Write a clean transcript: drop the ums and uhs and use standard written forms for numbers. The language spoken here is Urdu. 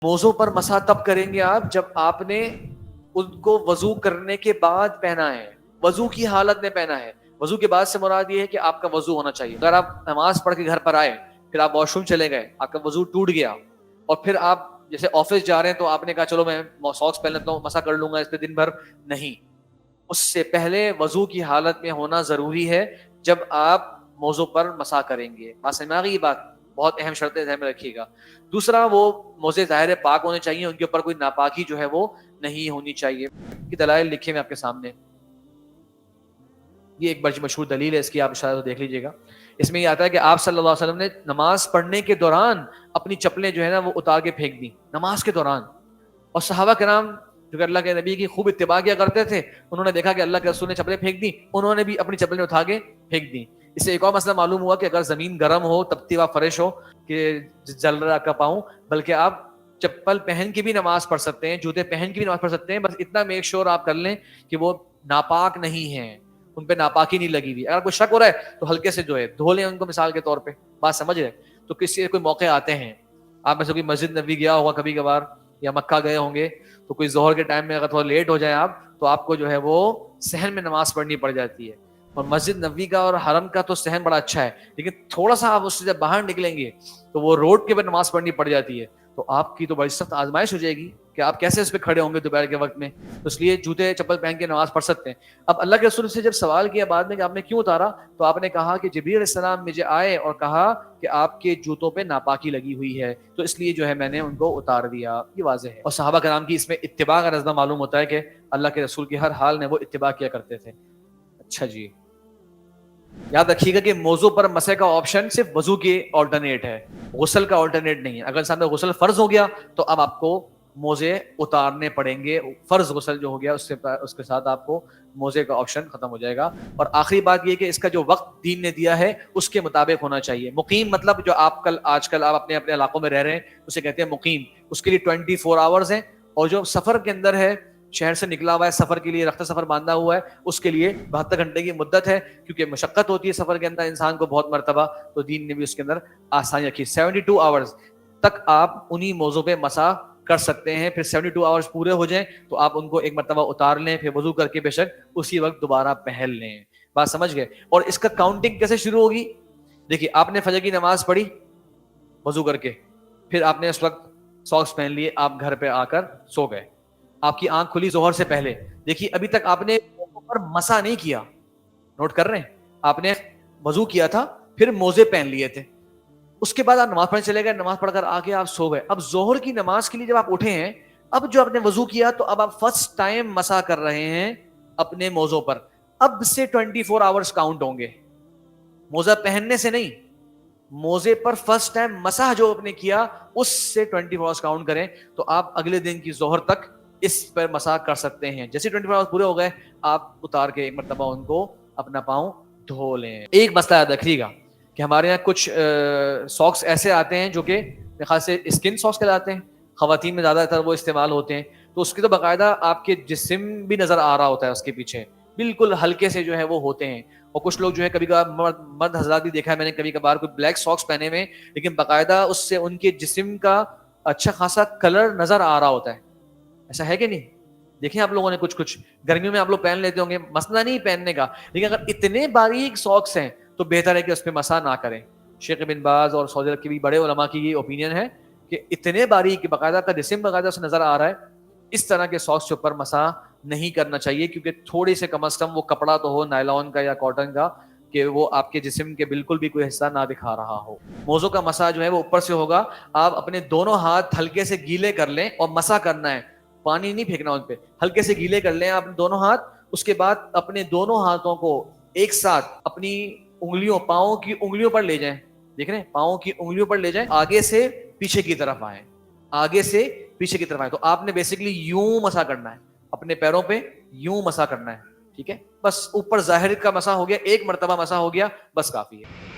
موزوں پر مسح تب کریں گے آپ جب آپ نے ان کو وضو کرنے کے بعد پہنا ہے، وضو کی حالت میں پہنا ہے۔ وضو کے بعد سے مراد یہ ہے کہ آپ کا وضو ہونا چاہیے۔ اگر آپ نماز پڑھ کے گھر پر آئے، پھر آپ واش روم چلے گئے، آپ کا وضو ٹوٹ گیا، اور پھر آپ جیسے آفس جا رہے ہیں تو آپ نے کہا چلو میں ساکس پہن لیتا ہوں، مسح کر لوں گا اس پہ دن بھر، نہیں، اس سے پہلے وضو کی حالت میں ہونا ضروری ہے جب آپ موضوع پر مسح کریں گے۔ بات سمجھ میں آ گئی؟ یہ بات بہت اہم شرط ہے، ذہن میں رکھیے گا۔ دوسرا، وہ موزے ظاہر پاک ہونے چاہیے، ان کے اوپر کوئی ناپاکی جو ہے وہ نہیں ہونی چاہیے۔ کی دلائل لکھے ہوئے آپ کے سامنے، یہ ایک بڑی مشہور دلیل ہے اس کی، آپ شاید دیکھ لیجئے گا۔ اس میں یہ آتا ہے کہ آپ صلی اللہ علیہ وسلم نے نماز پڑھنے کے دوران اپنی چپلیں جو ہے نا وہ اتار کے پھینک دی نماز کے دوران، اور صحابہ کرام جو کہ اللہ کے نبی کی خوب اتباع کیا کرتے تھے، انہوں نے دیکھا کہ اللہ کے رسول نے چپلیں پھینک دی، انہوں نے بھی اپنی چپلیں اٹھا کے پھینک دی۔ اس سے ایک اور مسئلہ معلوم ہوا کہ اگر زمین گرم ہو، تپتی ہوا فرش ہو کہ جل رہا کا پاؤں، بلکہ آپ چپل پہن کے بھی نماز پڑھ سکتے ہیں، جوتے پہن کے بھی نماز پڑھ سکتے ہیں، بس اتنا میک شور آپ کر لیں کہ وہ ناپاک نہیں ہیں، ان پہ ناپاکی نہیں لگی ہوئی۔ اگر کوئی شک ہو رہا ہے تو ہلکے سے جو ہے دھو لیں ان کو، مثال کے طور پہ، بات سمجھ رہے؟ تو کسی کوئی موقع آتے ہیں، آپ میں سے کوئی مسجد نبوی گیا ہوگا کبھی کبھار، یا مکہ گئے ہوں گے، تو کوئی ظہر کے ٹائم میں اگر تھوڑا لیٹ ہو جائے آپ، تو آپ کو جو ہے وہ صحن میں نماز پڑھنی پڑ جاتی ہے۔ اور مسجد نبوی کا اور حرم کا تو صحن بڑا اچھا ہے، لیکن تھوڑا سا آپ اس سے جب باہر نکلیں گے تو وہ روڈ کے اوپر نماز پڑھنی پڑ جاتی ہے، تو آپ کی تو بڑی سخت آزمائش ہو جائے گی کہ آپ کیسے اس پہ کھڑے ہوں گے دوپہر کے وقت میں۔ تو اس لیے جوتے چپل پہن کے نماز پڑھ سکتے ہیں۔ اب اللہ کے رسول سے جب سوال کیا بعد میں کہ آپ نے کیوں اتارا، تو آپ نے کہا کہ جبرائیل علیہ السلام مجھے آئے اور کہا کہ آپ کے جوتوں پہ ناپاکی لگی ہوئی ہے، تو اس لیے جو ہے میں نے ان کو اتار دیا۔ یہ واضح ہے، اور صحابہ کرام کی اس میں اتباع کا نظر معلوم ہوتا ہے کہ اللہ کے رسول کی ہر حال میں وہ اتباع کیا کرتے تھے۔ اچھا جی، یاد رکھیے گا کہ موضوع پر مسح کا آپشن صرف وضو کے آلٹرنیٹ ہے، غسل کا آلٹرنیٹ نہیں ہے۔ اگر انسان کا غسل فرض ہو گیا تو اب آپ کو موزے اتارنے پڑیں گے، فرض غسل جو ہو گیا اس کے ساتھ آپ کو موزے کا آپشن ختم ہو جائے گا۔ اور آخری بات یہ کہ اس کا جو وقت دین نے دیا ہے اس کے مطابق ہونا چاہیے۔ مقیم مطلب جو آج کل آپ اپنے علاقوں میں رہ رہے ہیں اسے کہتے ہیں مقیم، اس کے لیے 24 آورز ہیں، اور جو سفر کے اندر ہے، شہر سے نکلا ہوا ہے، سفر کے لیے رخت سفر باندھا ہوا ہے، اس کے لیے 72 گھنٹے کی مدت ہے، کیونکہ مشقت ہوتی ہے سفر کے اندر انسان کو بہت مرتبہ، تو دین نے بھی اس کے اندر آسانی رکھی۔ 72 آورز تک آپ انہی موضوع پہ مسح کر سکتے ہیں، پھر 72 آورز پورے ہو جائیں تو آپ ان کو ایک مرتبہ اتار لیں، پھر وضو کر کے بے شک اسی وقت دوبارہ پہن لیں۔ بات سمجھ گئے؟ اور اس کا کاؤنٹنگ کیسے شروع ہوگی؟ دیکھیے، آپ نے فجر کی نماز پڑھی وضو کر کے، پھر آپ نے اس وقت ساکس پہن لیے، آپ گھر پہ آ کر سو گئے، آپ کی آنکھ کھلی ظہر سے پہلے، دیکھیے ابھی تک آپ نے پر مسح نہیں کیا، نوٹ کر رہے ہیں؟ آپ نے وضو کیا تھا، پھر موزے پہن لیے تھے، اس کے بعد آپ نماز پڑھنے چلے گئے، نماز پڑھ کر آ کے آپ سو گئے۔ اب ظہر کی نماز کے لیے جب آپ اٹھے ہیں، اب جو آپ نے وضو کیا تو اب آپ فرسٹ ٹائم مسح کر رہے ہیں اپنے موزوں پر، اب سے 24 آورز کاؤنٹ ہوں گے، موزہ پہننے سے نہیں، موزے پر فرسٹ ٹائم مسح جو آپ نے کیا اس سے 24 آورز کاؤنٹ کریں، تو آپ اگلے دن کی ظہر تک اس پر مسح کر سکتے ہیں۔ جیسے 24 آورز پورے ہو گئے، آپ اتار کے ایک مرتبہ ان کو اپنا پاؤں دھو لیں۔ ایک مسئلہ یاد رکھیے گا کہ ہمارے یہاں کچھ ساکس ایسے آتے ہیں جو کہ میرے خیال سے اسکن ساکس کہلاتے ہیں، خواتین میں زیادہ تر وہ استعمال ہوتے ہیں، تو اس کی تو باقاعدہ آپ کے جسم بھی نظر آ رہا ہوتا ہے، اس کے پیچھے بالکل ہلکے سے جو ہے وہ ہوتے ہیں۔ اور کچھ لوگ جو ہے کبھی کبھار مرد حضرات بھی دیکھا ہے میں نے کبھی کبھار کوئی بلیک ساکس پہنے ہوئے، لیکن باقاعدہ اس سے ان کے جسم کا اچھا خاصا کلر نظر آ رہا ہوتا ہے۔ ایسا ہے کہ نہیں؟ دیکھیں آپ لوگوں نے کچھ گرمیوں میں آپ لوگ پہن لیتے ہوں گے، مسئلہ نہیں پہننے کا، لیکن اگر اتنے باریک ساکس ہیں تو بہتر ہے کہ اس پہ مسح نہ کریں۔ شیخ بن باز اور سعودی عرب کے بھی بڑے علماء کی یہ اوپینین ہے کہ اتنے باریک باقاعدہ کا جسم باقاعدہ سے نظر آ رہا ہے، اس طرح کے ساکس کے اوپر مسح نہیں کرنا چاہیے، کیونکہ تھوڑی سے کم از کم وہ کپڑا تو ہو نائلون کا یا کاٹن کا کہ وہ آپ کے جسم کے بالکل بھی کوئی حصہ نہ دکھا رہا ہو۔ موزوں کا مسح جو ہے وہ اوپر سے ہوگا، آپ اپنے دونوں ہاتھ ہلکے سے گیلے کر لیں اور مسح کرنا ہے، پانی نہیں پھینکنا ان پہ، ہلکے سے گیلے کر لیں آپ دونوں ہاتھ۔ اس کے بعد اپنے دونوں ہاتھوں کو ایک ساتھ اپنی انگلیوں، پاؤں کی انگلیوں پر لے جائیں، دیکھ رہے ہیں، پاؤں کی انگلیوں پر لے جائیں، آگے سے پیچھے کی طرف آئیں، آگے سے پیچھے کی طرف آئیں۔ تو آپ نے بیسیکلی یوں مسح کرنا ہے، اپنے پیروں پہ یوں مسح کرنا ہے، ٹھیک ہے؟ بس اوپر ظاہر کا مسح ہو گیا، ایک مرتبہ مسح ہو گیا، بس کافی ہے۔